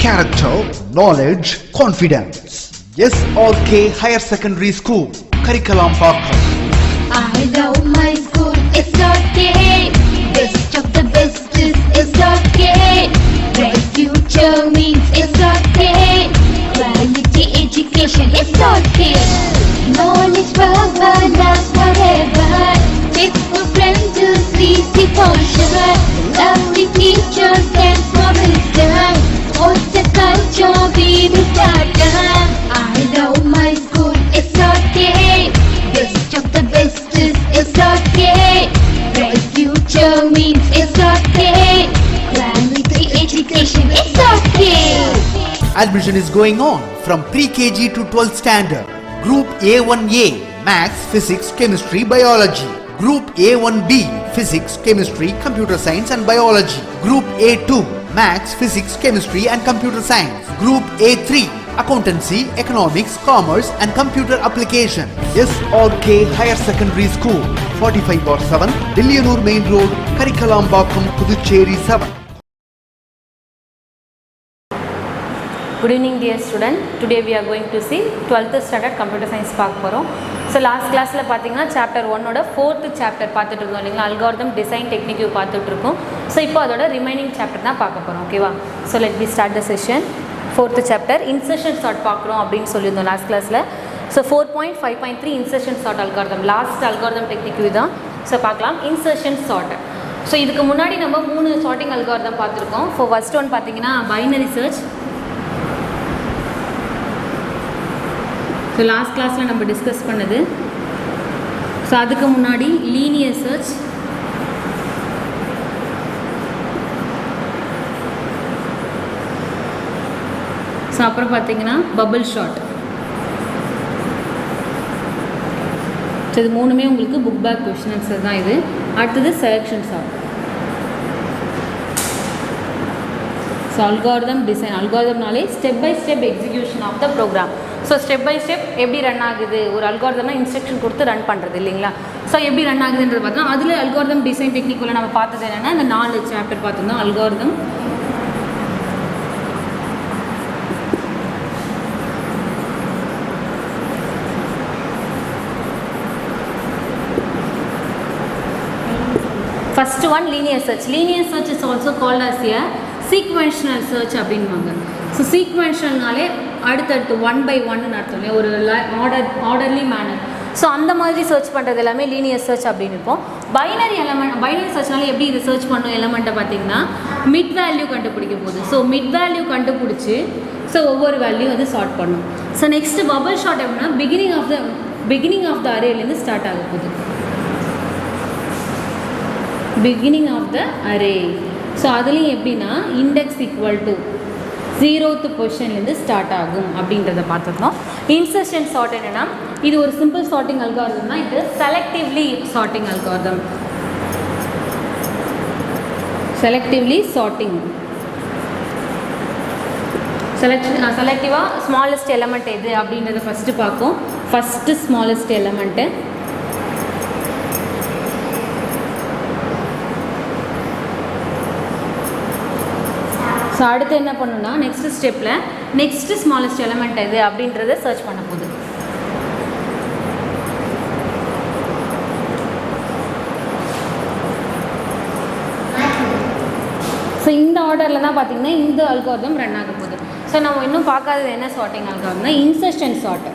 character, knowledge, confidence. SRK Higher Secondary School, Karikalambakkam. I love my school, SRK. Best of the best is SRK. Bright future means SRK. Quality education, SRK. Knowledge forever, last forever. Faithful friends to see for sure. Lovely teachers and promisers. What's the culture we will start? I love my school, SRK. Best of the best is SRK. Bright future means SRK. Quality education, SRK. Admission is going on from pre-KG to 12th standard. Group A1A, Maths, Physics, Chemistry, Biology. Group A1B, Physics, Chemistry, Computer Science and Biology. Group A2, Maths, Physics, Chemistry and Computer Science. Group A3, Accountancy, Economics, Commerce and Computer Application. SRK Higher Secondary School, 45/7, Dillianur Main Road, Karikalambakkam, Puducherry 7. Good evening dear student. Today we are going to see 12th standard computer science பார்க்க போறோம். So last classல பாத்தீங்கன்னா chapter 1 ஓட 4th chapter பார்த்துட்டு இருக்கோம் இல்லைங்களா, algorithm design technique பார்த்துட்டு இருக்கோம். So இப்போ அதோட remaining chapter தான் பார்க்க போறோம். ஓகேவா? So let me start the session. 4th chapter insertion sort பார்க்குறோம் அப்படின்னு சொல்லியிருந்தோம் last classல. So 4.5.3 insertion sort algorithm, last algorithm technique இதுதான். So பார்க்கலாம் insertion sort. So இதுக்கு முன்னாடி நம்ம 3 sorting algorithm பார்த்துருக்கோம். For first one பாத்தீங்கன்னா binary search. ஸோ லாஸ்ட் கிளாஸில் நம்ம டிஸ்கஸ் பண்ணது. ஸோ அதுக்கு முன்னாடி லீனியர் சர்ச், ஸோ அப்புறம் பார்த்தீங்கன்னா பபிள் ஷாட். ஸோ இது மூணுமே உங்களுக்கு புக் பேக் கொஷின்ஸ் தான். இது அடுத்தது selection sort. So algorithm design, அல்காரிதம்னாலே step by step execution of the program. So step by step எப்படி ரன் ஆகுது, ஒரு அல்காரிதம்னா இன்ஸ்ட்ரக்ஷன் கொடுத்து ரன் பண்ணுறது இல்லைங்களா. ஸோ எப்படி ரன் ஆகுதுன்றது பார்த்தா அதில் அல்காரிதம் டிசைன் டெக்னிக்குள்ள நம்ம பார்த்தது என்னென்னா இந்த 4 சாப்டர் பார்த்துருந்தோம். Algorithm, first one linear search. Linear search is also called as a sequential search அப்படின்வாங்க. ஸோ சீக்வென்ஷனல்னாலே அடுத்தடுத்து 1 by 1 அர்த்தம் இல்லையா, ஒரு ஆர்டர்லி மேனர். ஸோ அந்த மாதிரி சர்ச் பண்ணுறது எல்லாமே லீனியர் சர்ச் அப்படின்னு இருக்கும். பைனரி எலமெண்ட், பைனரி சர்ச்னால எப்படி இது சர்ச் பண்ணும் எலமெண்ட்டை பார்த்தீங்கன்னா மிட் வேல்யூ கண்டுபிடிக்க போகுது. ஸோ மிட் வேல்யூ கண்டுபிடிச்சி ஸோ ஒவ்வொரு வேல்யூ வந்து சார்ட் பண்ணும். ஸோ நெக்ஸ்ட் பபிள் ஷாட் எப்படின்னா பிகினிங் ஆஃப் த அரேலேருந்து ஸ்டார்ட் ஆக போகுது. Beginning of the array. So அதுலேயும் எப்படின்னா இண்டெக்ஸ் ஈக்குவல் டு 0th பொசிஷன்லேருந்து ஸ்டார்ட் ஆகும் அப்படின்றத பார்த்துருந்தோம். இன்சர்ஷன் சார்ட் என்னென்னா இது ஒரு சிம்பிள் சார்ட்டிங் அல்காரிதம் தான். இது selectively sorting algorithm. Selectively sorting, செலக்டிவாக ஸ்மாலஸ்ட் எலமெண்ட் எது அப்படின்றத ஃபஸ்ட்டு பார்க்கும். ஃபஸ்ட்டு ஸ்மாலஸ்ட் எலமெண்ட்டு, ஸோ அடுத்து என்ன பண்ணணும்னா நெக்ஸ்ட் ஸ்டெப்பில் நெக்ஸ்ட் ஸ்மாலஸ்ட் எலமெண்ட் எது அப்படின்றத சர்ச் பண்ண போகுது. ஸோ இந்த ஆர்டரில் தான் பார்த்தீங்கன்னா இந்த அல்காரிதம் ரன் ஆக போகுது. ஸோ நம்ம இன்னும் பார்க்காதது என்ன சார்ட்டிங் அல்காரிதம்னா insertion sort.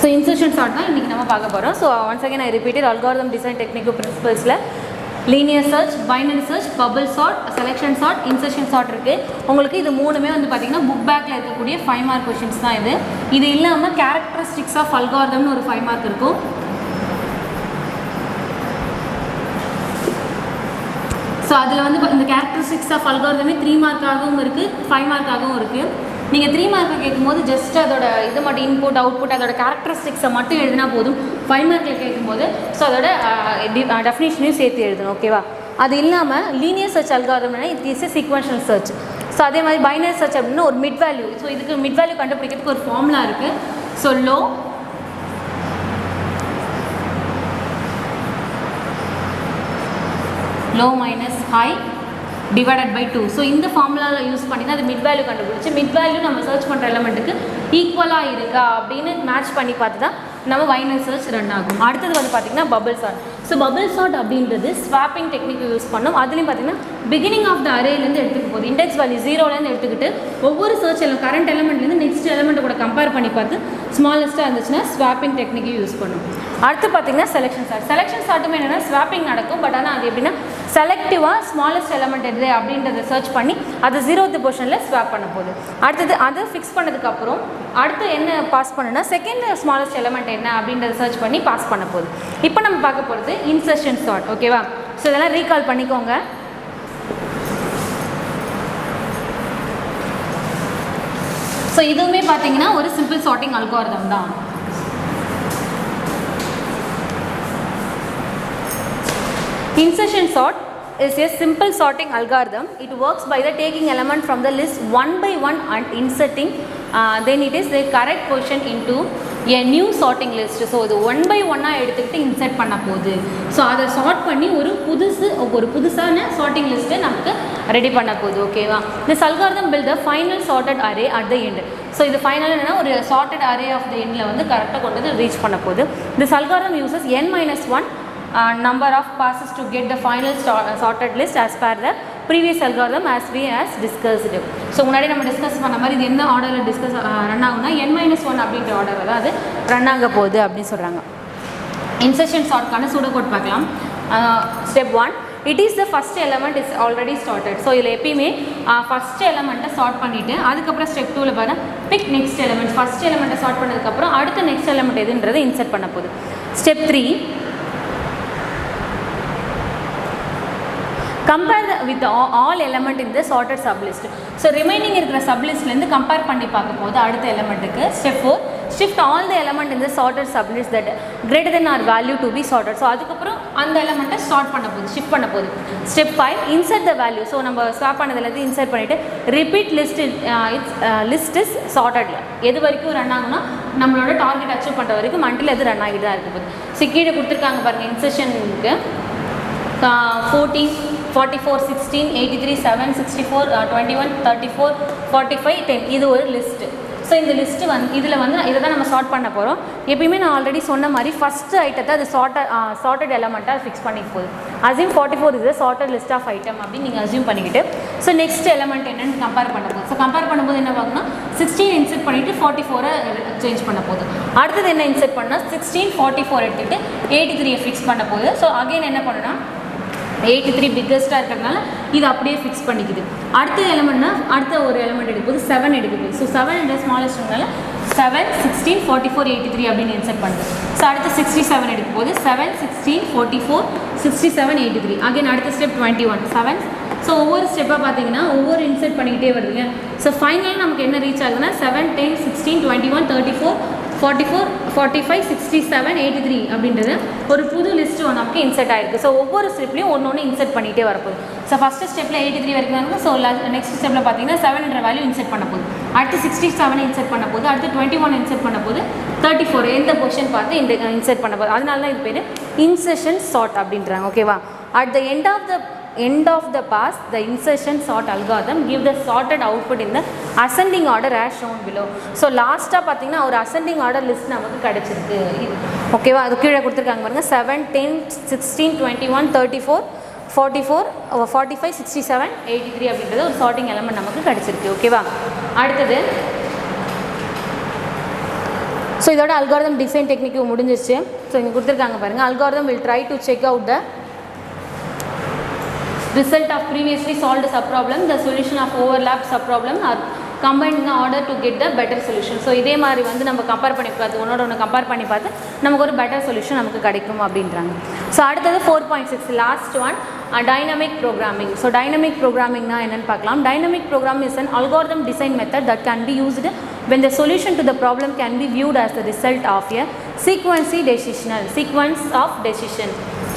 So insertion sort தான் இன்றைக்கி நம்ம பார்க்க போகிறோம். So once again I repeated algorithm design technique பிரின்சிபல்ஸில் linear search, binary search, bubble sort, selection sort, insertion sort இருக்குது. உங்களுக்கு இது மூணுமே வந்து பார்த்திங்கன்னா புக் பேக்கில் இருக்கக்கூடிய 5 மார்க் கொஷின்ஸ் தான் இது. இது இல்லாமல் கேரக்டரிஸ்டிக்ஸ் ஆஃப் அல்காரிதம்னு ஒரு 5 மார்க் இருக்கும். ஸோ அதில் வந்து இந்த கேரக்டரிஸ்டிக்ஸ் ஆஃப் அல்காரிதமே 3 மார்க்காகவும் இருக்குது, 5 மார்க்காகவும் இருக்குது. நீங்கள் 3 மார்க்கு கேட்கும்போது ஜஸ்ட் அதோட இது மட்டும் இன்புட் அவுட்புட் அதோட கேரக்டரிஸ்டிக்ஸை மட்டும் எழுதினா போதும். 5 மார்க்கில் கேட்கும்போது ஸோ அதோட டெஃபினேஷனையும் சேர்த்து எழுதணும். ஓகேவா? அது இல்லாமல் லீனியர் சர்ச் அல்காரிதம்னா it is a sequential search. So அதே மாதிரி பைனரி சர்ச் அப்படின்னா ஒரு மிட் வேல்யூ. ஸோ இதுக்கு மிட் வேல்யூ கண்டுபிடிக்கிறதுக்கு ஒரு ஃபார்முலா இருக்குது. So low low minus high divided by 2. So இந்த ஃபார்முலாவில் யூஸ் பண்ணி தான் அது மிட் வேல்யூ கண்டுபிடிச்சி மிட் வேல்யூ நம்ம சர்ச் பண்ணுற எலமெண்ட்டுக்கு ஈக்குவலாக இருக்கா அப்படின்னு மேட்ச் பண்ணி பார்த்து தான் நம்ம வைனல் சர்ச் ரன் ஆகும். அடுத்தது வந்து பார்த்திங்கன்னா bubble sort. So bubble sort அப்படின்றது ஸ்வாப்பிங் டெக்னிக் யூஸ் பண்ணோம். அதுலேயும் பார்த்திங்கன்னா பிகினிங் ஆஃப் த அரேலேருந்து எடுத்துக்க போகுது. இண்டெக்ஸ் வேல்யூ 0லேருந்து எடுத்துக்கிட்டு ஒவ்வொரு சர்ச் கரண்ட் எலமெண்ட்லேருந்து நெக்ஸ்ட் எலமெண்ட்டை கூட கம்பேர் பண்ணி பார்த்து ஸ்மாலஸ்ட்டாக இருந்துச்சுன்னா ஸ்வாப்பிங் டெக்னிக்கை யூஸ் பண்ணும். அடுத்து பார்த்திங்கன்னா செலெக்ஷன் சார்ட். செலெக்ஷன் சார்ட்டுமே என்னென்னா ஸ்வாப்பிங் நடக்கும். பட் ஆனால் அது எப்படின்னா செலக்டிவாக ஸ்மாலஸ்ட் எலமெண்ட் எது அப்படின்றத சர்ச் பண்ணி அது 0th பொசிஷனில் ஸ்வாப் பண்ண போகுது. அடுத்தது அதை ஃபிக்ஸ் பண்ணதுக்கப்புறம் அடுத்து என்ன பாஸ் பண்ணுன்னா செகண்ட் ஸ்மாலஸ்ட் எலமெண்ட் என்ன அப்படின்றத சர்ச் பண்ணி பாஸ் பண்ண போகுது. இப்போ நம்ம பார்க்க போகிறது இன்சர்ஷன் சார்ட். ஓகேவா? ஸோ இதெல்லாம் ரீகால் பண்ணிக்கோங்க. ஸோ இதுவுமே பார்த்தீங்கன்னா ஒரு சிம்பிள் சார்ட்டிங் அல்காரிதம் தான். Insertion sort is a simple sorting algorithm. It works by the taking element from the list one by one and inserting then it is the correct position into a new sorting list. So இது one by ஒன்னாக எடுத்துக்கிட்டு insert பண்ண போகுது. So அதை chart பண்ணி ஒரு புதுசான sorting லிஸ்ட்டை நமக்கு ரெடி பண்ண போகுது. ஓகேவா? This algorithm build the final sorted array at the end. So இது ஃபைனல் என்னன்னா ஒரு சார்ட்டட் அரே ஆஃப் த எண்டில் வந்து கரெக்டாக கொண்டு வந்து ரீச் பண்ண போகுது. This algorithm uses n-1 number of passes to get the final sorted list as per the previous algorithm as we as discussed. So முன்னாடி நம்ம டிஸ்கஸ் பண்ண மாதிரி இது எந்த ஆர்டரில் ரன் ஆகுனா n-1 அப்படின்ற ஆர்டரில் தான் அது ரன் ஆக போகுது அப்படின்னு சொல்கிறாங்க. இன்சர்ஷன் சார்ட்கான சூடோ கோட் பார்க்கலாம். Step 1, it is the first element is already sorted. So இதில் எப்பயுமே ஃபஸ்ட் எலமெண்ட்டை சார்ட் பண்ணிவிட்டு அதுக்கப்புறம் ஸ்டெப் 2ல் பாருங்கள் பிக் நெக்ஸ்ட் எலமெண்ட். ஃபஸ்ட் எலமெண்ட்டை சார்ட் பண்ணதுக்கப்புறம் அடுத்த நெக்ஸ்ட் எலமெண்ட் எதுன்றதை இன்சர்ட் பண்ண போகுது. Step 3, compare with all element in the sorted sublist. So remaining இருக்கிற sublistலேருந்து கம்பேர் பண்ணி பார்க்க போது அடுத்த எலமெண்ட்டுக்கு. Step 4, shift all the element in the sorted sublist that greater than or value to be sorted. So அதுக்கப்புறம் அந்த எலமெண்ட்டை ஸ்டார்ட் பண்ண போகுது, ஷிஃப்ட் பண்ண போகுது. Step 5, insert the value. So நம்ம ஸ்வாப் பண்ணதுலேருந்து இன்சர்ட் பண்ணிவிட்டு ரிப்பீட் லிஸ்ட் இஸ் சார்ட்டட். எது வரைக்கும் ரன் ஆகுனா நம்மளோட டார்கெட் அச்சீவ் பண்ணுற வரைக்கும் மண்டில் எது ரன் ஆகிட்டு தான் இருக்க போகுது. ஸோ கீழே கொடுத்துருக்காங்க பாருங்கள் இன்சர்ஷனுக்கு 14, 44, 16, 83, 7, 64, 21, 34, 45, 10 இது ஒரு லிஸ்ட்டு. ஸோ இந்த லிஸ்ட்டு இதில் இதை தான் நம்ம சார்ட் பண்ண போகிறோம். எப்பயுமே நான் ஆல்ரெடி சொன்ன மாதிரி ஃபஸ்ட்டு ஐட்டத்தை அது சார்ட்டட் எலமெண்ட்டாக ஃபிக்ஸ் பண்ணிக்க போகுது. Assume 44 is sorted list of item அப்படின்னு நீங்கள் அசியூம் பண்ணிக்கிட்டு ஸோ நெக்ஸ்ட் எலமெண்ட் என்னென்னு கம்பேர் பண்ண போகுது. ஸோ கம்பேர் பண்ணும்போது என்ன பார்க்கணும்னா 16 இன்சர்ட் பண்ணிவிட்டு 44 சேஞ்ச் பண்ண போகுது. அடுத்தது என்ன இன்சர்ட் பண்ணால் 16, 44 எடுத்துகிட்டு 83 ஃபிக்ஸ் பண்ண போகுது. ஸோ அகைன் என்ன பண்ணுன்னா 83 பிக்கஸ்ட்டாக இருக்கிறதுனால இது அப்படியே ஃபிக்ஸ் பண்ணிக்குது. அடுத்த எலமெண்ட்னா அடுத்த ஒரு எலமெண்ட் எடுக்கும்போது 7 எடுக்குது. ஸோ 7 என்ற ஸ்மாலஸ்ட்னால 7, 16, 44, 83 அப்படின்னு இன்சர்ட் பண்ணுது. ஸோ அடுத்து 67 எடுக்கும்போது 7, 16, 44, 67, 83. அகைன் அடுத்த ஸ்டெப் 21, 7. ஸோ ஒவ்வொரு ஸ்டெப்பாக பார்த்தீங்கன்னா ஒவ்வொரு இன்சர்ட் பண்ணிக்கிட்டே வருதுங்க. ஸோ ஃபைனலாக நமக்கு என்ன ரீச் ஆகுதுன்னா 7, 10, 16, 21, 34, 44, 45, 67, 83 அப்படின்றது ஒரு புது லிஸ்ட்டு நமக்கு இன்சர்ட் ஆகிருக்கு. ஸோ ஒவ்வொரு ஸ்டெப்லையும் ஒன்று இன்சர்ட் பண்ணிகிட்டே வரப்போகுது. ஸோ ஃபஸ்ட்டு ஸ்டெப்பில் 83 வரைக்கும் இருக்குது. ஸோ நெக்ஸ்ட் ஸ்டெப்பில் பார்த்தீங்கன்னா 7 வேல்யூ இன்சர்ட் பண்ண போகுது. அடுத்து 67 இன்சர்ட் பண்ண போகுது. அடுத்து 21 இன்சர்ட் பண்ண போகுது. 34 எந்த பொசிஷன் பார்த்து இன்சர்ட் பண்ண போகுது. அதனால தான் இது பேர் இன்சர்ஷன் சார்ட் அப்படின்றாங்க. ஓகேவா? At the end of the pass, the insertion sort algorithm give the sorted output in the ascending order as shown below. So லாஸ்ட்டாக பார்த்தீங்கன்னா ஒரு ascending order list நமக்கு கிடச்சிருக்கு. ஓகேவா? அது கீழே கொடுத்துருக்காங்க பாருங்கள் 7, 10, 16, 21, 34, 44, 45, 67, 83 அப்படின்றது ஒரு சார்ட்டிங் எலமெண்ட் நமக்கு கிடச்சிருக்கு. ஓகேவா? அடுத்தது ஸோ இதோட அல்காரிதம் டிசைன் டெக்னிக் முடிஞ்சிருச்சு. ஸோ இங்கே கொடுத்துருக்காங்க பாருங்கள் algorithm will try to check out the result of previously solved subproblem, the solution of overlapped subproblem are combined in order to get the better solution. So இதே மாதிரி நம்ம compare பண்ணி பார்த்து ஒன்று கம்பேர் பண்ணி பார்த்து நமக்கு ஒரு பெட்டர் சொல்யூஷன் நமக்கு கிடைக்கும் அப்படின்றாங்க. ஸோ அடுத்தது 4.6 last one dynamic programming. So dynamic ப்ரோக்ராமிங்னா என்னென்னு பார்க்கலாம். Dynamic program is an algorithm design method that can be used when the solution to the problem can be viewed as the result of a sequence of decision.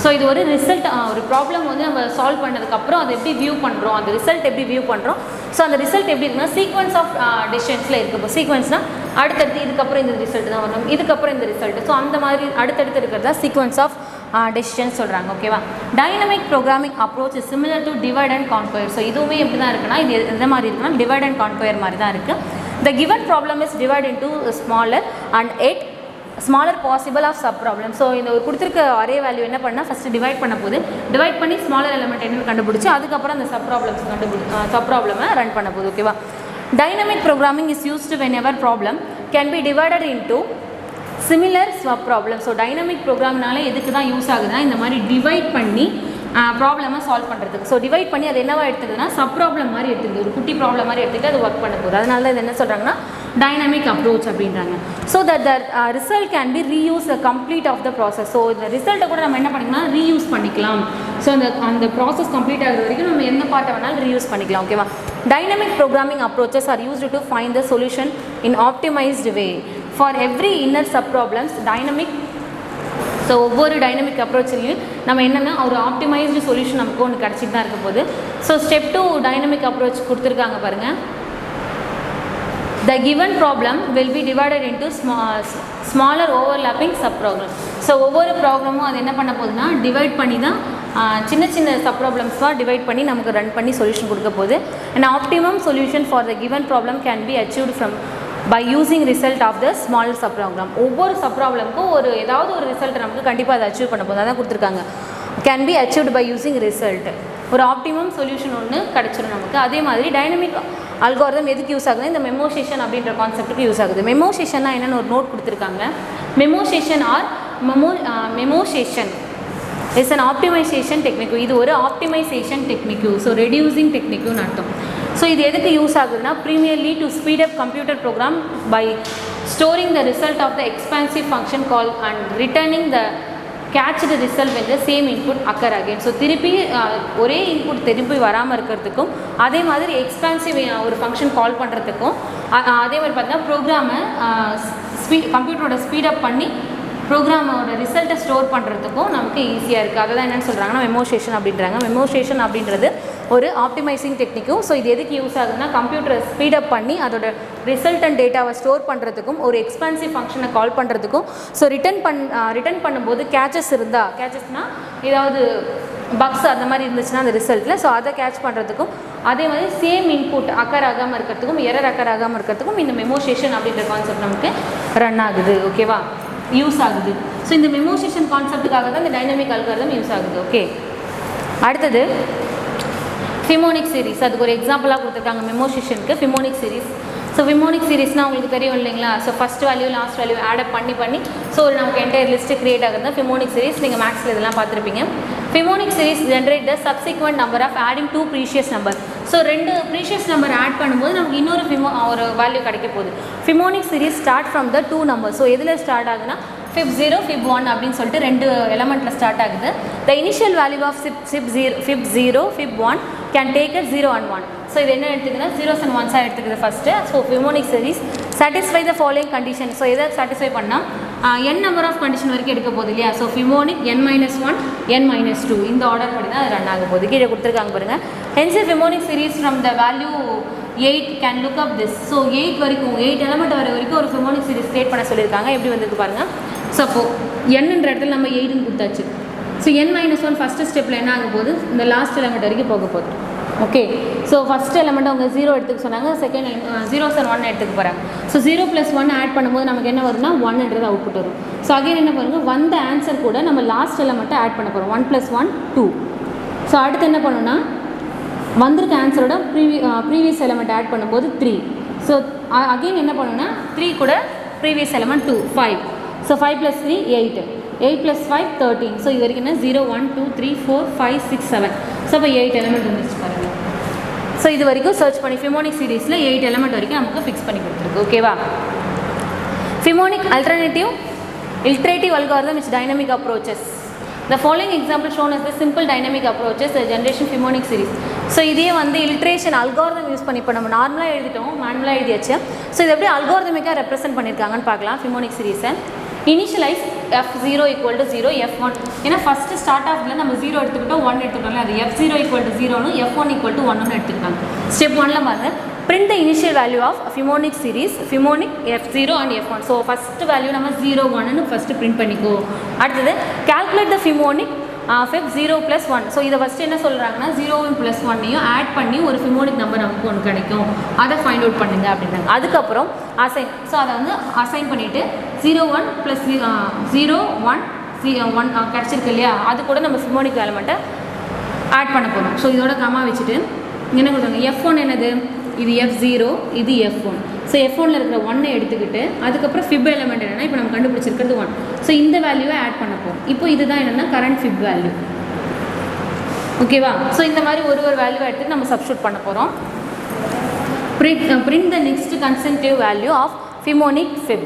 So இது ஒரு result, ஒரு problem நம்ம solve பண்ணதுக்கப்புறம் அதை எப்படி view பண்ணுறோம், அந்த result எப்படி வியூ பண்ணுறோம். ஸோ அந்த ரிசல்ட் எப்படி இருக்குன்னா சீக்வன்ஸ் ஆஃப் டெசிஷன்ஸில் இருக்குது. இப்போ சீக்வன்ஸ்னால் அடுத்தடுத்து இதுக்கப்புறம் இந்த ரிசல்ட் தான் வரணும், இதுக்கப்புறம் இந்த ரிசல்ட். ஸோ அந்த மாதிரி அடுத்தடுத்து இருக்கிறது தான் சீக்வன்ஸ் ஆஃப் டெசிஷன் சொல்கிறாங்க. ஓகேவா? Dynamic programming approach is similar to divide and conquer. So இதுவுமே எப்படி தான் இருக்குன்னா, இது எந்த மாதிரி இருக்குன்னா டிவைட் அண்ட் கான்குயர் மாதிரி தான் இருக்குது. The given problem is divided into smaller and 8 smaller possible of sub problem. So இந்த ஒரு கொடுத்துருக்க அரே வேல்யூ என்ன பண்ணால் ஃபஸ்ட்டு டிவைட் பண்ண போது டிவைட் பண்ணி ஸ்மாலர் எலிமெண்ட் என்னன்னு கண்டுபிடிச்சி அதுக்கப்புறம் அந்த சப் ப்ராப்ளமை ரன் பண்ண போகுது. ஓகேவா? Dynamic programming is used whenever problem can be divided into similar sub problem. So dynamic ப்ரோக்ராம்னால எதுக்கு தான் யூஸ் ஆகுதுன்னா இந்த மாதிரி டிவைட் பண்ணி ப்ராப்ளமாக சால்வ் பண்ணுறதுக்கு. ஸோ டிவைட் பண்ணி அது என்னவா எடுத்துக்குதுன்னா சப் ப்ராப்ளம் மாதிரி எடுத்துக்குது, ஒரு குட்டி ப்ராப்ளம் மாதிரி எடுத்துக்கிட்டு அது ஒர்க் பண்ண போகுது. அதனால தான் இது என்ன சொல்கிறாங்கன்னா டைனமிக் அப்ரோச் அப்படின்றாங்க. So that the result can be reuse the complete of the process. So இந்த ரிசல்ட்டை கூட நம்ம என்ன பண்ணிக்கலாம், ரீயூஸ் பண்ணிக்கலாம். ஸோ அந்த ப்ராசஸ் கம்ப்ளீட் ஆகிற வரைக்கும் நம்ம எந்த பார்ட்டை வேணாலும் ரீயூஸ் பண்ணிக்கலாம். ஓகேவா? Dynamic programming approaches R used to find the solution in optimised way for every inner sub problems dynamic. So ஒவ்வொரு டைனமிக் அப்ரோச்லையும் நம்ம என்னென்னா ஒரு ஆப்டிமைஸ்டு சொல்யூஷன் நமக்கு ஒன்று கிடச்சிட்டு தான் இருக்க போகுது. ஸோ ஸ்டெப் 2 டைனமிக் அப்ரோச் கொடுத்துருக்காங்க பாருங்கள். The given problem will be divided into smaller overlapping sub problem. So ஒவ்வொரு ப்ராப்ளமும் அது என்ன பண்ண போகுதுன்னா டிவைட் பண்ணி தான் சின்ன சின்ன சப் ப்ராப்ளம்ஸாக டிவைட் பண்ணி நமக்கு ரன் பண்ணி சொல்யூஷன் கொடுக்க போகுது. an optimum solution for the given problem can be achieved from by using result of the smaller sub problem. ஒவ்வொரு சப் ப்ராப்ளமுக்கும் ஏதாவது ஒரு ரிசல்ட் நமக்கு கண்டிப்பாக அதை அச்சீவ் பண்ண போகுது. அதான் கொடுத்துருக்காங்க. Can be achieved by using result. ஒரு ஆப்டிமம் சொல்யூஷன் ஒன்று கிடச்சிடும் நமக்கு. அதே மாதிரி டைனமிக் அல்காரிதம் எதுக்கு யூஸ் ஆகுது, இந்த மெமோசேஷன் அப்படின்ற கான்செப்ட்டுக்கு யூஸ் ஆகுது. மெமோசேஷன்னா என்னென்னு ஒரு நோட் கொடுத்துருக்காங்க. Memoization is an optimization technique. இது ஒரு ஆப்டிமைசேஷன் டெக்னிக்கு. ஸோ ரெடியூசிங் டெக்னிக்குன்னு அர்த்தம். ஸோ இது எதுக்கு யூஸ் ஆகுதுன்னா primarily to speed up computer program by storing the result of the expensive function call and returning the கேட்ச் the result when the same input occur again. So திருப்பி ஒரே input திருப்பி வராமல் இருக்கிறதுக்கும் அதே மாதிரி எக்ஸ்பான்சிவ் ஒரு ஃபங்க்ஷன் கால் பண்ணுறதுக்கும் அதே மாதிரி பார்த்தீங்கன்னா ப்ரோக்ராமை கம்ப்யூட்டரோட ஸ்பீடப் பண்ணி ப்ரோக்ராமோட ரிசல்ட்டை ஸ்டோர் பண்ணுறதுக்கும் நமக்கு ஈஸியாக இருக்குது. அதை தான் என்னென்னு சொல்கிறாங்கன்னா மெமோசேஷன் அப்படின்றாங்க. மெமோசேஷன் அப்படின்றது ஒரு ஆப்டிமைசிங் டெக்னிக்கும். ஸோ இது எதுக்கு யூஸ் ஆகுதுன்னா கம்ப்யூட்டரை ஸ்பீடப் பண்ணி அதோட ரிசல்ட் அண்ட் டேட்டாவை ஸ்டோர் பண்ணுறதுக்கும் ஒரு எக்ஸ்பான்சிவ் ஃபங்க்ஷனை கால் பண்ணுறதுக்கும். ஸோ ரிட்டர்ன் பண்ணும்போது கேச்சஸ்னால் ஏதாவது பக்ஸ் அந்த மாதிரி இருந்துச்சுன்னா அந்த ரிசல்ட்டில் ஸோ அதை கேட்ச் பண்ணுறதுக்கும் அதே மாதிரி சேம் இன்புட் அக்கர் ஆகாமல் இருக்கிறதுக்கும் எரர் அக்கர் ஆகாமல் இருக்கிறதுக்கும் இந்த மெமோசேஷன் அப்படின்ற கான்செப்ட் நமக்கு ரன் ஆகுது. ஓகேவா? யூஸ் ஆகுது. ஸோ இந்த மெமோசேஷன் கான்செப்ட்டுக்காக தான் இந்த டைனமிக் அல்காரிதம் யூஸ் ஆகுது. ஓகே, அடுத்தது ஃபிமோனிக் சீரிஸ். அதுக்கு ஒரு எக்ஸாம்பிளாக கொடுத்துருக்காங்க மெமோசேஷனுக்கு ஃபிமோனிக் சீரிஸ். ஸோ ஃபிமோனிக் சீரிஸ்னால் உங்களுக்கு தெரியும் இல்லைங்களா? So first value last value add பண்ணி ஸோ ஒரு நமக்கு என்டையர் லிஸ்ட்டு கிரியேட் ஆகுது ஃபிமோனிக் சீரிஸ். நீங்கள் மேக்ஸில் இதெல்லாம் பார்த்துருப்பீங்க. Fibonacci series generate the subsequent number of adding 2 previous number. So 2 previous number add பண்ணும்போது நமக்கு இன்னொரு ஒரு வேல்யூ கிடைக்க போகுது. Fibonacci series start from the 2 number. So எதில் ஸ்டார்ட் ஆகுதுன்னா fib 0 fib 1 அப்படின்னு சொல்லிட்டு 2 எலமெண்ட்டில் ஸ்டார்ட் ஆகுது. The initial value of fib 0 fib 1 can take at 0 and 1. So இது என்ன எடுத்துக்குதுன்னா 0s and 1s எடுத்துக்குது first. So Fibonacci series satisfy the following condition. So எதை சாட்டிஸ்ஃபை பண்ணால் n நம்பர் ஆஃப் கண்டிஷன் வரைக்கும் எடுக்க போகுது இல்லையா? ஸோ ஃபிமோனிக் n-1 n-2 இந்த ஆர்டர் படி தான் அது ரன் ஆக போகுது. கீழே கொடுத்துருக்காங்க பாருங்கள். Hence Fibonacci series from the value 8 can look up this. So 8 வரைக்கும் 8 எலமெண்ட் வரைக்கும் ஒரு ஃபிமோனிக் சீரிஸ் கிரியேட் பண்ண சொல்லியிருக்காங்க. எப்படி வந்திருக்கு பாருங்கள். ஸோ அப்போது n-ன்ற இடத்துல நம்ம 8ன்னு கொடுத்தாச்சு. ஸோ n-1 ஃபஸ்ட்டு ஸ்டெப்பில் என்ன ஆக போகுது, இந்த லாஸ்ட் எலமெண்ட் வரைக்கும் போக போகுது. ஓகே, ஸோ ஃபஸ்ட் எலமெண்ட் அவங்க 0 எடுத்துக்க சொன்னாங்க. செகண்ட் 0s and 1 எடுத்துக்க போகிறாங்க. ஸோ 0 + 1 ஆட் பண்ணும்போது நமக்கு என்ன வருதுன்னா 1ன்றது அவுட்புட் வரும். ஸோ அகைன் என்ன பண்ணுங்க, வந்த ஆன்சர் கூட நம்ம லாஸ்ட் எலமெண்ட்டை ஆட் பண்ண போகிறோம். 1 + 1 2. ஸோ அடுத்து என்ன பண்ணணும்னா வந்திருக்க ஆன்சரோட ப்ரீவியஸ் எலமெண்ட் ஆட் பண்ணும்போது 3. ஸோ அகைன் என்ன பண்ணணும்னா 3 கூட ப்ரீவியஸ் எலமெண்ட் 2 5. ஸோ 5 + 3 8. 8 + 5 13. ஸோ இது வரைக்கும் என்ன 0 1 2 3 4 5 6 7. ஸோ இப்போ 8 எலமெண்ட் வந்துச்சு பாருங்கள். ஸோ இது வரைக்கும் சர்ச் பண்ணி ஃபிமோனிக் சீரிஸில் 8 எலமெண்ட் வரைக்கும் நமக்கு ஃபிக்ஸ் பண்ணி கொடுத்துருக்கு. ஓகேவா? ஃபிமோனிக் iterative algorithm which dynamic approaches. The following example shown as the simple dynamic approaches the generation phimonic series. So இதே வந்து இல்ட்ரேஷன் அல்காரிதம் யூஸ் பண்ணி இப்போ நம்ம நார்மலாக எழுதிட்டோம், மேனுவலாக எழுதியாச்சு. ஸோ இது எப்படி அல்காரிதமிக்காக ரெப்ரசென்ட் பண்ணியிருக்காங்கன்னு பார்க்கலாம். ஃபிமோனிக் சீரிஸை இனிஷியலைஸ் f0 = 0 f1. ஏன்னா ஃபஸ்ட்டு ஸ்டார்ட் ஆஃபில் நம்ம 0 எடுத்துக்கிட்டோம் 1 எடுத்துக்கிட்டோம்ல, அது f0 = 0னு f1 = 1னு எடுத்துக்கிட்டாங்க. ஸ்டெப் 1ல் பாருங்க print the initial value of phimonic series, phimonic F0 and F1. So first value நம்ம 0 1 னு first print பண்ணிக்கோ. அடுத்தது calculate the phimonic of F0 plus 1. So இதை ஃபஸ்ட்டு என்ன சொல்கிறாங்கன்னா 0 plus 1 ஆட் பண்ணி ஒரு ஃபிமோனிக் நம்பர் நமக்கு ஒன்று கிடைக்கும், அதை ஃபைண்ட் அவுட் பண்ணுங்க அப்படின்றாங்க. அதுக்கப்புறம் அசைன், ஸோ அதை வந்து அசைன் பண்ணிவிட்டு 0 1 plus 0 1 1 கிடச்சிருக்கு இல்லையா, அது கூட நம்ம ஃபிமோனிக் எலமெண்ட்டை ஆட் பண்ண போகிறோம். ஸோ இதோட கம்மா வச்சுட்டு என்ன கொடுத்தாங்க, F1 என்னது, இது F0, இது F1. ஸோ F1ல் இருக்கிற 1 எடுத்துக்கிட்டு அதுக்கப்புறம் ஃபிப் எலமெண்ட் என்னென்னா இப்போ நம்ம கண்டுபிடிச்சிருக்கிறது 1. ஸோ இந்த வேல்யூவை ஆட் பண்ண போகிறோம். இப்போ இதுதான் என்னென்னா கரண்ட் ஃபிப் வேல்யூ. ஓகேவா? ஸோ இந்த மாதிரி ஒரு வேல்யூவை எடுத்துகிட்டு நம்ம சப்ஸ்டியூட் பண்ண போகிறோம். print the next consecutive value of phimonic fib.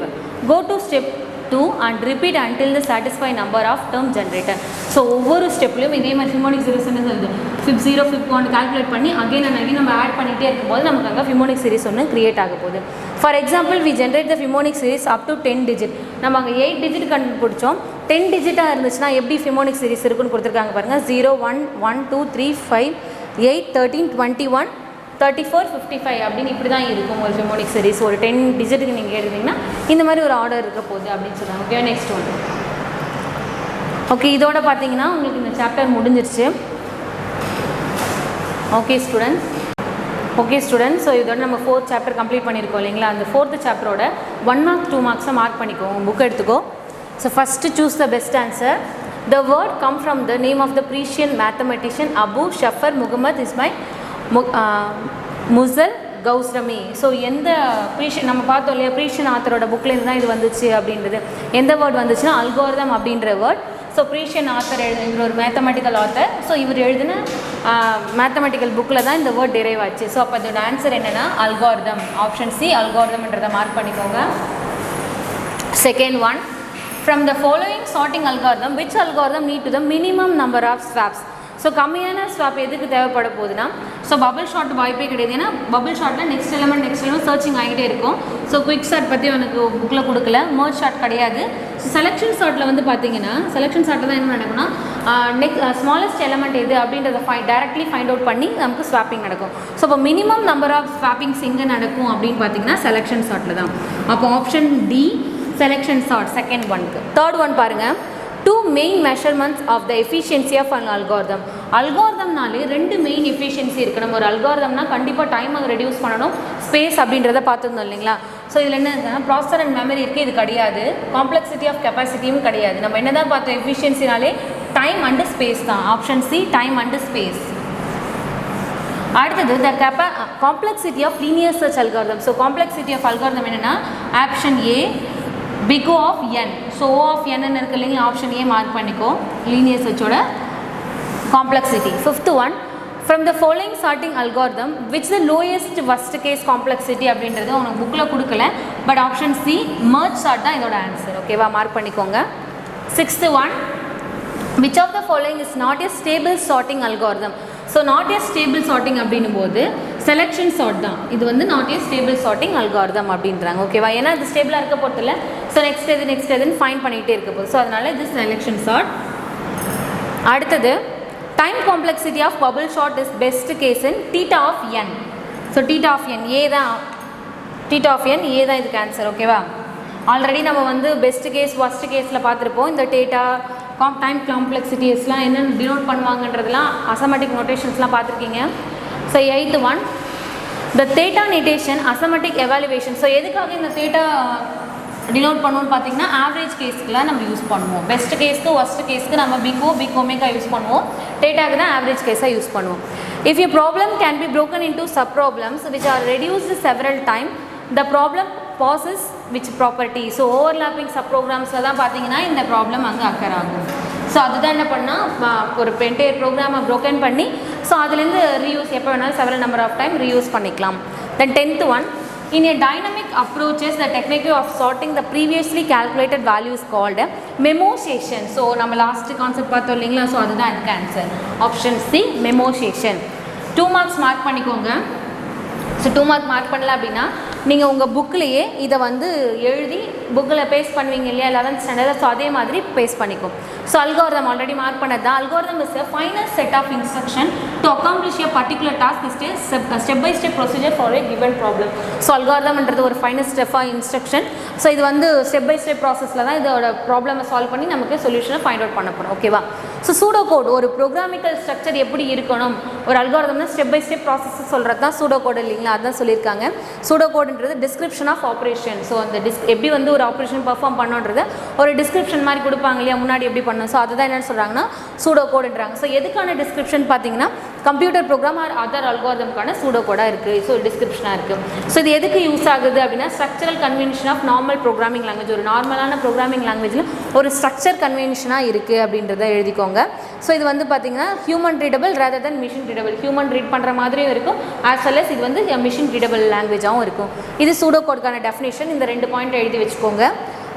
Go to step 2 and repeat until the satisfied number of term generated. So ஒவ்வொரு ஸ்டெப்லையும் இதே மாதிரி ஃபிமோனிக் சீரிஸ் என்ன சொல்லுது, ஃபிப் 0 ஃபிப் 1 கால்குலேட் பண்ணி அகைன் அண்ட் அகைன் நம்ம ஆட் பண்ணிகிட்டே இருக்கும்போது நமக்கு அங்கே ஃபிமோனிக் சீரிஸ் ஒன்று கிரியேட் ஆக போகுது. For example we generate the Fibonacci series up to 10 digit. நம்ம அங்கே 8 டிஜிட் கண்டுபிடிச்சோம். 10 டிஜிட்டாக இருந்துச்சுன்னா எப்படி ஃபிமோனிக் சீரிஸ் இருக்குன்னு கொடுத்துருக்காங்க பாருங்கள். 0 1 1 2 3 5 8 13 21 34 55 அப்படின்னு இப்படி தான் இருக்கும் ஒரு ஃபிமோனிக் சீரிஸ். ஒரு 10 டிஜிட்டுக்கு நீங்கள் எடுத்தீங்கன்னா இந்த மாதிரி ஒரு ஆர்டர் இருக்க போகுது அப்படின்னு சொல்கிறாங்க. Okay, next one. ஓகே, இதோட பார்த்தீங்கன்னா உங்களுக்கு இந்த சாப்டர் முடிஞ்சிருச்சு. ஓகே ஸ்டூடெண்ட்ஸ், ஸோ இதோட நம்ம 4th சாப்டர் கம்ப்ளீட் பண்ணியிருக்கோம் இல்லைங்களா. அந்த 4th சாப்டரோட 1 மார்க் 2 மார்க்ஸை மார்க் பண்ணிக்கோ, புக் எடுத்துக்கோ. So first choose the best answer. The word come from the name of the Persian mathematician Abu Shafar Muhammad Ismail முசல் கௌஸ்ரமி. ஸோ எந்த ப்ரீஷியன் நம்ம பார்த்தோம் இல்லையா, ப்ரீஷியன் ஆத்தரோட புக்லேருந்து தான் இது வந்துச்சு அப்படின்றது. எந்த வேர்ட் வந்துச்சுன்னா அல்காரிதம் அப்படின்ற வேர்ட். ஸோ ப்ரீஷியன் ஆத்தர் எழுதுகிற ஒரு மேத்தமெட்டிக்கல் ஆத்தர். ஸோ இவர் எழுதின மேத்தமெட்டிக்கல் புக்கில் தான் இந்த வேர்ட் டிரைவ் ஆச்சு. ஸோ அப்போ இதோட ஆன்சர் என்னென்னா அல்காரிதம். ஆப்ஷன் சி அல்காரிதம்ன்றதை மார்க் பண்ணிக்கோங்க. Second one, from the following sorting algorithm which algorithm need to the minimum number of swaps. So கம்மியான ஸ்வாப் எதுக்கு தேவைப்பட போகுதுன்னா, ஸோ பபிள் ஷார்ட் வாய்ப்பே கிடையாது. ஏன்னா பபிள் ஷார்ட்டில் நெக்ஸ்ட் எலமெண்ட் சர்ச்சிங் ஆகிட்டே இருக்கும். ஸோ குயிக் ஷார்ட் பற்றி எனக்கு புக்கில் கொடுக்கல, மர்ஜ் ஷார்ட் கிடையாது. ஸோ செலெக்ஷன் ஷார்ட்டில் வந்து பார்த்தீங்கன்னா, செலெக்ஷன் ஷார்ட்டில் தான் என்ன நடக்கும்னா, ஸ்மாலஸ்ட் எலமெண்ட் எது அப்படின்றத டைரக்ட்லி ஃபைண்ட் அவுட் பண்ணி நமக்கு ஸ்வாப்பிங் நடக்கும். ஸோ இப்போ மினிமம் நம்பர் ஆஃப் ஸ்வாப்பிங்ஸ் எங்கே நடக்கும் அப்படின்னு பார்த்தீங்கன்னா செலெக்ஷன் ஷார்ட்டில் தான். அப்போ option D selection sort second ஒன்க்கு. தேர்ட் ஒன் பாருங்கள், 2 main measurements of the efficiency of an algorithm. அல்காரிதம்னாலே 2 main efficiency இருக்குது. நம்ம ஒரு அல்காரிதம்னா கண்டிப்பாக டைம் அதை ரெடியூஸ் பண்ணணும், ஸ்பேஸ் அப்படின்றத பார்த்துருந்தோம் இல்லைங்களா. ஸோ இதில் என்ன இருக்குன்னா, ப்ராசஸர் அண்ட் மெமரி இருக்குது, இது கிடையாது. காம்ப்ளெக்சிட்டி ஆஃப் கெப்பாசிட்டியும் கிடையாது. நம்ம என்ன தான் பார்த்தோம், எஃபிஷியன்சினாலே டைம் அண்டு ஸ்பேஸ் தான். Option C time and space. அடுத்தது the complexity of linear search algorithm. So complexity of algorithm என்னென்னா option A big O of n. So O of n இருக்கு இல்லைங்களா, ஆப்ஷன் ஏ மார்க் பண்ணிக்கோ, linear சர்ச்சோட complexity. Fifth one, from the following sorting algorithm which the lowest first case complexity அப்படின்றது உனக்கு புக்கில் கொடுக்கல, but option C merge sort தான் இதோட ஆன்சர். ஓகேவா, மார்க் பண்ணிக்கோங்க. Sixth one, which of the following is not a stable sorting algorithm. So not a stable sorting அப்படின்னும் போது செலெக்ஷன் சார்ட் தான். இது வந்து not a stable sorting algorithm அப்படின்றாங்க. ஓகேவா, ஏன்னா இது ஸ்டேபிளாக இருக்க போகிறதில்ல. ஸோ நெக்ஸ்ட் எதுன்னு ஃபைன் பண்ணிகிட்டே இருக்க போகுது. ஸோ அதனால் இது செலெக்ஷன் சார்ட். அடுத்தது time complexity of bubble sort is best case in theta of n. So theta of n ஏ தான், தீட்டா ஆஃப் என் ஏ தான் இதுக்கு ஆன்சர். ஓகேவா, ஆல்ரெடி நம்ம வந்து பெஸ்ட் கேஸ் ஃபஸ்ட் கேஸில் பார்த்துருப்போம். இந்த டேட்டா டைம் காம்ப்ளெக்சிட்டிஸ்லாம் என்னென்னு டினோட் பண்ணுவாங்கன்றதுலாம் அசமெட்டிக் நோட்டேஷன்ஸ்லாம் பார்த்துருக்கீங்க. ஸோ எயித்து ஒன், த தேட்டா நோட்டேஷன் அசமெட்டிக் எவாலுவேஷன். ஸோ எதுக்காக இந்த தேட்டா டினோட் பண்ணுவோம்னு பார்த்தீங்கன்னா ஆவரேஜ் கேஸ்க்குலாம் நம்ம யூஸ் பண்ணுவோம். பெஸ்ட் கேஸ்க்கு ஒஸ்ட் கேஸ்க்கு நம்ம பிக் ஒமேகா யூஸ் பண்ணுவோம். டேட்டாக்கு தான் ஆவரேஜ் கேஸாக யூஸ் பண்ணுவோம். If you problem can B broken into sub problems which are reduced several time, the problem possess which property. So overlapping sub ப்ரோக்ராம்ஸில் தான் பார்த்தீங்கன்னா இந்த ப்ராப்ளம் அங்கே அக்கர் ஆகும். ஸோ அதுதான் என்ன பண்ணால் ஒரு என்டையர் ப்ரோக்ராமை broken பண்ணி ஸோ அதுலேருந்து ரீயூஸ் எப்போ வேணாலும் several number of time reuse பண்ணிக்கலாம். தென் 10th one, in a dynamic approaches the technique of sorting the previously calculated values called memoization. So நம்ம லாஸ்ட் கான்செப்ட் பார்த்தோம் இல்லைங்களா, ஸோ அதுதான் இதுக்கு answer. Option C memoization. 2 marks mark பண்ணிக்கோங்க. So 2 mark mark பண்ணல அப்படின்னா நீங்கள் உங்கள் புக்கிலேயே இதை வந்து எழுதி புக்கில் பேஸ்ட் பண்ணுவீங்க இல்லையா 11th ஸ்டாண்டர்டில். ஸோ அதே மாதிரி பேஸ்ட் பண்ணிக்கும். ஸோ அல்காரிதம் ஆல்ரெடி மார்க் பண்ணது தான். Algorithm is a final set of instruction to accomplish a particular task is a step by step procedure for a given problem. So அல்காரிதம்ன்றது ஒரு final step of instruction. So இது வந்து step by step ப்ராசஸில் தான் இதோட ப்ராப்ளமை solve பண்ணி நமக்கு சொல்யூஷனை ஃபைண்ட் அவுட் பண்ண போகிறோம். ஓகேவா? ஸோ சூடோ கோட் ஒரு ப்ரோக்ராமிக்கல் ஸ்ட்ரக்சர் எப்படி இருக்கணும், ஒரு அல்காரிதம்னா ஸ்டெப் பை ஸ்டெப் ப்ராசஸ் சொல்கிறது தான் சூடோ கோட் இல்லைங்களா? அதுதான் சொல்லியிருக்காங்க. சூடோ கோடுன்றது டிஸ்கிரிப்ஷன் ஆஃப் ஆப்ரேஷன். ஸோ அந்த எப்படி வந்து ஒரு ஆப்ரேஷன் பர்ஃபார்ம் பண்ணணுன்றது ஒரு டிஸ்கிரிப்ஷன் மாதிரி கொடுப்பாங்க இல்லையா, முன்னாடி எப்படி பண்ணணும். ஸோ அதுதான் என்னென்னு சொல்கிறாங்கன்னா சூடோ கோடுன்றாங்க. ஸோ எதுக்கான டிஸ்கிரிப்ஷன் பார்த்தீங்கன்னா கம்ப்யூட்டர் ப்ரோக்ராம் ஆர் அதர் அல்காரிதம்கான சூடோ கோடாக இருக்குது. ஸோ டிஸ்கிரிப்ஷனாக இருக்குது. ஸோ இது எதுக்கு யூஸ் ஆகுது அப்படின்னா structural convention of normal programming language. ஒரு நார்மலான ப்ரோக்ராமிங் லாங்குவேஜில் ஒரு ஸ்ட்ரக்சர் கன்வென்ஷனாக இருக்குது அப்படின்றத எழுதிக்கோங்க. ஸோ இது வந்து பார்த்தீங்கன்னா ஹியூமன் ரீடபிள் ரேதர் தென் மிஷின் ரீடபிள். ஹியூமன் ரீட் பண்ணுற மாதிரியும் இருக்கும், ஆஸ் வெல் அஸ் இது வந்து மிஷின் ரீடபிள் லாங்குவேஜாகவும் இருக்கும். இது சூடோ கோடுக்கான டெஃபினேஷன். இந்த 2 பாயிண்ட் எழுதி வச்சுக்கோங்க.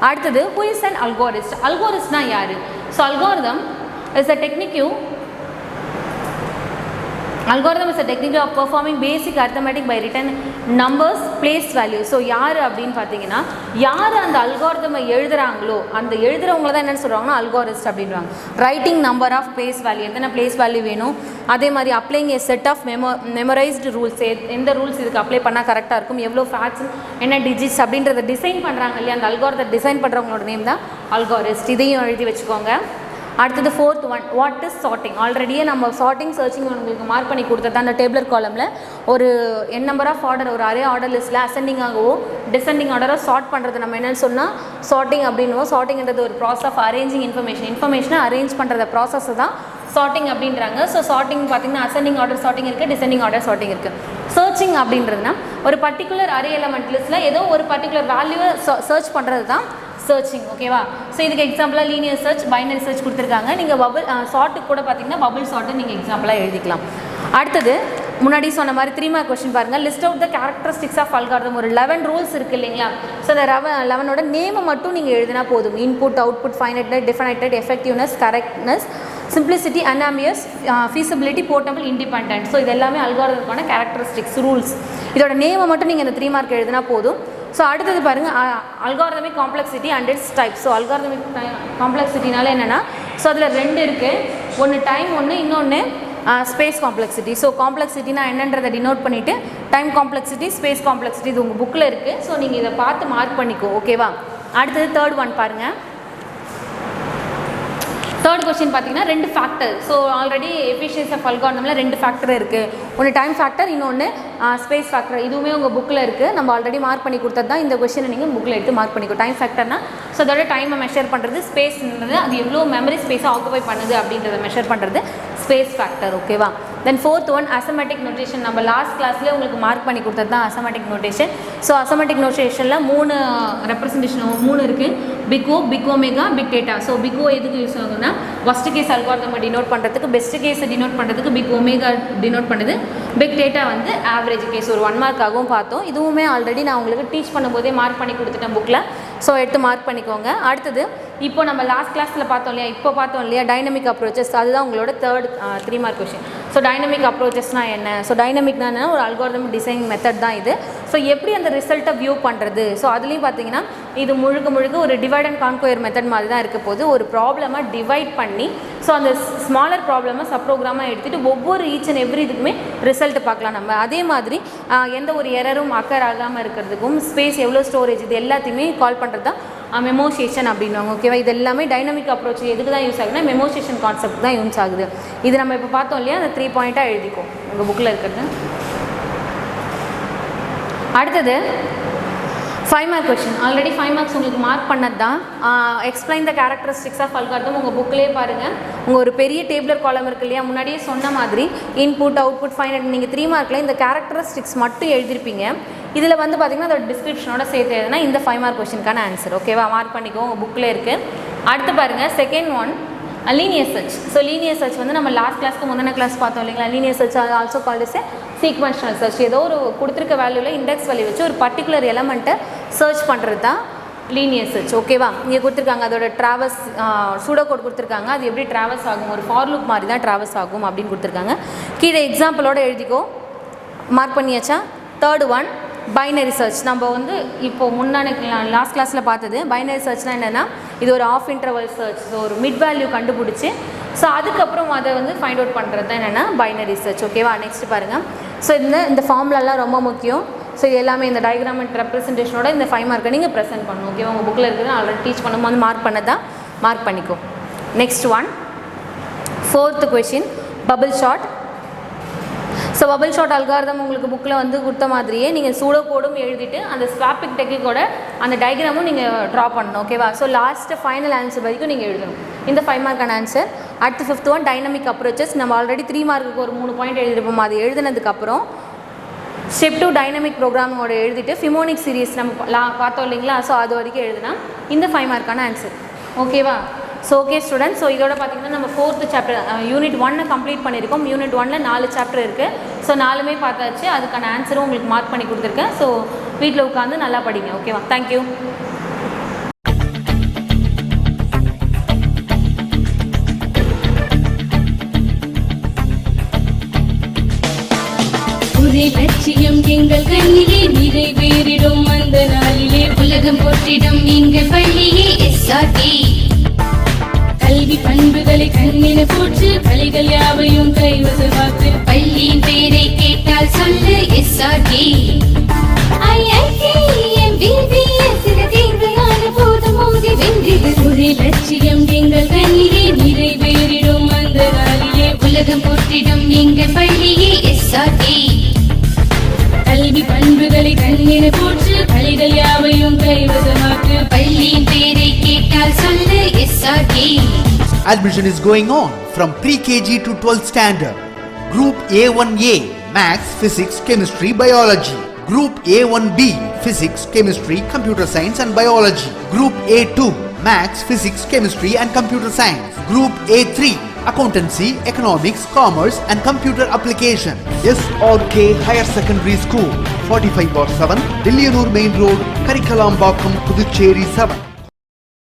அடுத்தது who is an algorist? அல்கோரிஸ்ட்னா யார்? So algorithm is a technique Algorithm is a technique of performing basic arithmetic by written numbers, place values. So யார் அப்படின்னு பார்த்தீங்கன்னா யார் அந்த அல்காரிதமை எழுதுகிறாங்களோ அந்த எழுதுகிறவங்கள தான் என்னென்னு சொல்கிறாங்கன்னா அல்காரிஸ்ட் அப்படின்வாங்க. Writing number of place value, எத்தனை பிளேஸ் வேல்யூ வேணும், அதே மாதிரி applying a set of memorised rules, எந்த ரூல்ஸ் இதுக்கு அப்ளை பண்ணால் கரெக்டாக இருக்கும், எவ்வளோ ஃபேக்ட்ஸ் என்ன டிஜிட்ஸ் அப்படின்றத டிசைன் பண்ணுறாங்க இல்லையா, அந்த அல்காரிதத்தை டிசைன் பண்ணுறவங்களோட நேம் தான் அல்காரிஸ்ட். இதையும் எழுதி வச்சுக்கோங்க. அடுத்தது 4th one, what is sorting. ஆல்ரெடியே நம்ம சார்ட்டிங் சர்ச்சிங் உங்களுக்கு மார்க் பண்ணி கொடுத்தது அந்த டேபிளர் காலமில் ஒரு n நம்பர் ஆஃப் ஆர்டர், ஒரு அரே ஆர்டர் லிஸ்ட்டில் அசெண்டிங்காகவோ டிசெண்டிங் ஆர்டராக சார்ட் பண்ணுறது நம்ம என்னென்னு சொன்னால் சார்ட்டிங் அப்படின்னுவோம். சார்ட்டிங்கிறது ஒரு ப்ராசஸ் ஆஃப் அரேஞ்சிங் இன்ஃபர்மேஷனை அரேஞ்ச் பண்ணுறத ப்ராசஸ் தான் சார்ட்டிங் அப்படின்றாங்க. ஸோ சார்ட்டிங் பார்த்திங்கன்னா அசெண்டிங் ஆர்டர் சார்ட்டிங் இருக்குது, டிசெண்டிங் ஆர்டர் சார்ட்டிங் இருக்குது. சர்ச்சிங் அப்படின்றதுனா ஒரு பர்டிகுலர் அரே எலமெண்ட் லிஸ்ட்டில் ஏதோ ஒரு பர்டிகுலர் வேல்யூவை சர்ச் பண்ணுறது தான் சர்ச்சிங். ஓகேவா? ஸோ இதுக்கு எக்ஸாம்பிளாக லீனியர் சர்ச், பைனரி சர்ச் கொடுத்துருக்காங்க. நீங்கள் பபுள் சார்ட்டுக்கு கூட பார்த்தீங்கன்னா பபுள் சார்ட்டு நீங்கள் எக்ஸாம்பிளாக எழுதிக்கலாம். அடுத்தது முன்னாடி சொன்ன மாதிரி 3 மார்க் கொஸ்டின் பாருங்கள். List out the characteristics of algorithm. ஒரு 11 ரூல்ஸ் இருக்குது இல்லைங்களா? ஸோ அந்த 11ஓட நேமை மட்டும் நீங்கள் எழுதினா போதும். Input, output, finite, definite, effectiveness, correctness, simplicity, unambiguous, feasibility, portable, independent. So இது எல்லாமே அல்காரிதம்கான கேரக்டரிஸ்டிக்ஸ் ரூல்ஸ். இதோட நேமை மட்டும் நீங்கள் இந்த 3 மார்க் எழுதினா போதும். ஸோ அடுத்தது பாருங்கள் algorithmic complexity and its type. So algorithmic காம்ப்ளெக்சிட்டினால என்னென்னா ஸோ அதில் 2 இருக்குது. ஒன்று டைம், இன்னொன்று ஸ்பேஸ் காம்ப்ளெக்சிட்டி. ஸோ காம்ப்ளெக்சிட்டினா என்னன்றதை டினோட் பண்ணிவிட்டு டைம் காம்ப்ளெக்சிட்டி, ஸ்பேஸ் காம்ப்ளெக்சிட்டி இது உங்கள் புக்கில் இருக்குது. ஸோ நீங்கள் இதை பார்த்து மார்க் பண்ணிக்கோ. ஓகேவா? அடுத்தது 3rd ஒன் பாருங்கள். 3rd கொஸ்டின் பார்த்தீங்கன்னா 2 factor. So already efficiency of அல்காரிதமில் 2 ஃபேக்டர் இருக்குது. ஒன்று டைம் ஃபேக்டர், இன்னொன்று ஸ்பேஸ் ஃபேக்டர். இதுவுமே உங்கள் புக்கில் இருக்குது. நம்ம ஆல்ரெடி மார்க் பண்ணி கொடுத்தது தான். இந்த கொஸ்டினை நீங்கள் புக்கில் எடுத்து மார்க் பண்ணிக்கோ. டைம் ஃபேக்டர்னா ஸோ அதோட டைமை மெஷர் பண்ணுறது, ஸ்பேஸ்ன்றது அது எவ்வளோ மெமரி ஸ்பேஸை ஆக்குபை பண்ணுது அப்படின்றத மெஷர் பண்ணுறது ஸ்பேஸ் ஃபேக்டர். ஓகேவா? Then 4th one asymptotic notation. நம்ம லாஸ்ட் கிளாஸ்லேயே உங்களுக்கு மார்க் பண்ணி கொடுத்தது தான் அசமெட்டிக் நோட்டேஷன். ஸோ அசமெட்டிக் நோட்டேஷனில் 3 ரெப்ரசன்டேஷன் 3 இருக்குது. Big O, big omega, big theta. So big O எதுக்கு யூஸ் ஆகுதுன்னா ஃபஸ்ட் கேஸ் அல்காரிதம் டினோட் பண்ணுறதுக்கு, பெஸ்ட் கேஸை டினோட் பண்ணுறதுக்கு பிக் ஒமேகா டினோட் பண்ணுது. பிக் டேட்டா வந்து ஆவரேஜ் கேஸ். ஒரு 1 மார்க்காகவும் பார்த்தோம். இதுவுமே ஆல்ரெடி நான் உங்களுக்கு டீச் பண்ணும்போதே மார்க் பண்ணி கொடுத்துட்டேன் புக்கில். ஸோ எடுத்து மார்க் பண்ணிக்கோங்க. அடுத்தது இப்போ நம்ம லாஸ்ட் கிளாஸில் பார்த்தோம் இல்லையா, இப்போ பார்த்தோம் இல்லையா டைனமிக் அப்ரோச்சஸ். அதுதான் உங்களோட 3 மார்க் கொஸ்டின். ஸோ டைனமிக் அப்ரோச்சஸ்னால் என்ன? ஸோ டைனமிக்னா என்ன? ஒரு அல்காரிதம் டிசைன் மெத்தட் தான் இது. ஸோ எப்படி அந்த ரிசல்ட்டை வியூ பண்ணுறது? ஸோ அதுலேயும் பார்த்தீங்கன்னா இது முழுக்க ஒரு டிவைட் அண்ட் கான்கொயர் மெத்தட் மாதிரி தான் இருக்க போது. ஒரு ப்ராப்ளமாக டிவைட் பண்ணி ஸோ அந்த ஸ்மாலர் ப்ராப்ளமை சப்ரோக்ராமாக எடுத்துகிட்டு ஒவ்வொரு ஈச் அண்ட் எவ்ரி இதுக்குமே ரிசல்ட் பார்க்கலாம் நம்ம. அதே மாதிரி எந்த ஒரு எரரும் அக்கர் ஆகாமல் இருக்கிறதுக்கும் ஸ்பேஸ் எவ்வளோ ஸ்டோரேஜ் இது எல்லாத்தையுமே கால் பண்ணுறது தான் மெமோசியேஷன் அப்படின்வாங்க. ஓகேவா? இது எல்லாமே டைனமிக் அப்ரோச் எதுக்கு தான் யூஸ் ஆகுதுன்னா மெமோசியேஷன் கான்செப்ட் தான் யூஸ் ஆகுது. இது நம்ம இப்போ பார்த்தோம் இல்லையா, அந்த 3 பாயிண்ட்டாக எழுதிக்கும் உங்கள் புக்கில் இருக்கிறது. அடுத்தது 5 மார்க் கொஸ்டின். ஆல்ரெடி 5 மார்க்ஸ் உங்களுக்கு மார்க் பண்ணது தான். Explain the characteristics of algorithm. உங்கள் புக்கிலே பாருங்கள். உங்கள் ஒரு பெரிய டேபிளர் காலம் இருக்குது இல்லையா, முன்னாடியே சொன்ன மாதிரி இன்புட், அவுட்புட், ஃபைனட். நீங்கள் 3 மார்க்கில் இந்த கேரக்டரிஸ்டிக்ஸ் மட்டும் எழுதிருப்பீங்க. இதில் வந்து பார்த்திங்கன்னா அதோட டிஸ்கிரிப்ஷனோட சேர்த்து எழுதுனா இந்த 5 மார்க் கொஸ்டினுக்கான ஆன்சர். ஓகேவா? மார்க் பண்ணிக்கோ, உங்கள் புக்கில் இருக்குது. அடுத்து பாருங்கள் 2nd one linear search. So linear search வந்து நம்ம லாஸ்ட் கிளாஸ்க்கு முந்தின கிளாஸ் பார்த்தோம் இல்லைங்களா. Linear search also called is sequential search. ஏதோ ஒரு கொடுத்துருக்க வேல்யூவில் இண்டெக்ஸ் வேல்யூ வச்சு ஒரு பர்டிகுலர் எலமெண்ட்டை சர்ச் பண்ணுறது தான் லீனியர் சர்ச். ஓகேவா? இங்கே கொடுத்துருக்காங்க அதோட ட்ராவல்ஸ் சூடோ கோட் கொடுத்துருக்காங்க. அது எப்படி ட்ராவல்ஸ் ஆகும், ஒரு ஃபார் லூப் மாதிரி தான் ட்ராவல்ஸ் ஆகும் அப்படின்னு கொடுத்துருக்காங்க. கீழே எக்ஸாம்பிளோடு எழுதிக்கோ. மார்க் பண்ணியாச்சா? 3rd one binary search. நம்ம வந்து இப்போது முன்னாடி லாஸ்ட் கிளாஸில் பார்த்தது பைனரி சர்ச்னால் என்னென்னா இது ஒரு ஆஃப் இன்டர்வல் சர்ச். ஸோ ஒரு மிட் வேல்யூ கண்டுபிடிச்சி ஸோ அதுக்கப்புறம் அதை வந்து ஃபைண்ட் அவுட் பண்ணுறது தான் என்னென்னா பைனரி சர்ச். ஓகேவா? நெக்ஸ்ட் பாருங்கள். ஸோ இந்த ஃபார்முலாலாம் ரொம்ப முக்கியம். ஸோ இது எல்லாமே இந்த டயக்ராம் அண்ட் ரெப்ரசன்டேஷனோட இந்த 5 மார்க்கை நீங்கள் ப்ரெசென்ட் பண்ணணும். ஓகேவா? உங்கள் புக்கில் இருக்குது ஆல்ரெடி டீச் பண்ணும்போது மார்க் பண்ணதான் மார்க் பண்ணிக்கோ. Next one, 4th question, bubble sort. ஸோ பபிள் ஷாட் அல்காரிதம் உங்களுக்கு புக்கில் வந்து கொடுத்த மாதிரியே நீங்கள் சூடோ கோடும் எழுதிட்டு அந்த ஸ்வாப்பிங் டெக்னிக்கோட அந்த டயக்ராமும் நீங்கள் ட்ரா பண்ணணும். ஓகேவா? ஸோ லாஸ்ட்டு ஃபைனல் ஆன்சர் வரைக்கும் நீங்கள் எழுதணும். இந்த 5 மார்க்கான ஆன்சர். அடுத்து 5th ஒன், டைனமிக் அப்ரோச்சஸ். நம்ம ஆல்ரெடி 3 மார்க்குக்கு ஒரு 3 பாயிண்ட் எழுதிருப்போம். அது எழுதினதுக்கப்புறம் ஸ்டெப் 2 டைனமிக் ப்ரோக்ராமோட எழுதிட்டு ஃபிமோனிக் சீரிஸ் நம்ம பார்த்தோம் இல்லைங்களா? ஸோ அது வரைக்கும் எழுதுனா இந்த 5 மார்க்கான ஆன்சர். ஓகேவா? ஸோ ஓகே ஸ்டூடெண்ட்ஸ், ஸோ இதோட பார்த்தீங்கன்னா நம்ம 4th சாப்டர் யூனிட் 1 கம்ப்ளீட் பண்ணியிருக்கோம். யூனிட் 1ல் 4 சாப்டர் இருக்குது. ஸோ 4மே பார்த்தாச்சு. அதுக்கான ஆன்சரும் உங்களுக்கு மார்க் பண்ணி கொடுத்துருக்கேன். ஸோ வீட்டில் உட்காந்து நல்லா படிங்க. ஓகேவா? தேங்க்யூ. லட்சியம் எங்கள் கண்ணிலே நிறைவேறிடும் அந்த நாளிலே உலகம் போற்றிடும் எங்கள் பள்ளியே SRT. கல்வி பண்புகளை கண்ணின போற்று கலைகள் யாவையும் கைவசமாக்கு பள்ளியின் பெயரை கேட்டால் சொல்லு SRT. IIT MBBS தேர்வையான போதும் மோதி வென்றிடு. ஒரே லட்சியம் எங்கள் கண்ணிலே நிறைவேறிடும் அந்த நாளிலே உலகம் போற்றிடும் எங்கள் பள்ளியே SRT. கல்வி பண்புகளை கண்ணின போற்று கலைகள் யாவையும் கைவசமாக்கு பள்ளியின் பெயரை கேட்டால் சொல்லு SRT. Admission is going on from pre-KG to 12th standard. Group A1A, Maths, Physics, Chemistry, Biology. Group A1B, Physics, Chemistry, Computer Science and Biology. Group A2, Maths, Physics, Chemistry and Computer Science. Group A3, Accountancy, Economics, Commerce and Computer Application. SRK Higher Secondary School, 45/7, Dilliyanur Main Road, Karikalambakkam, Puducherry 7.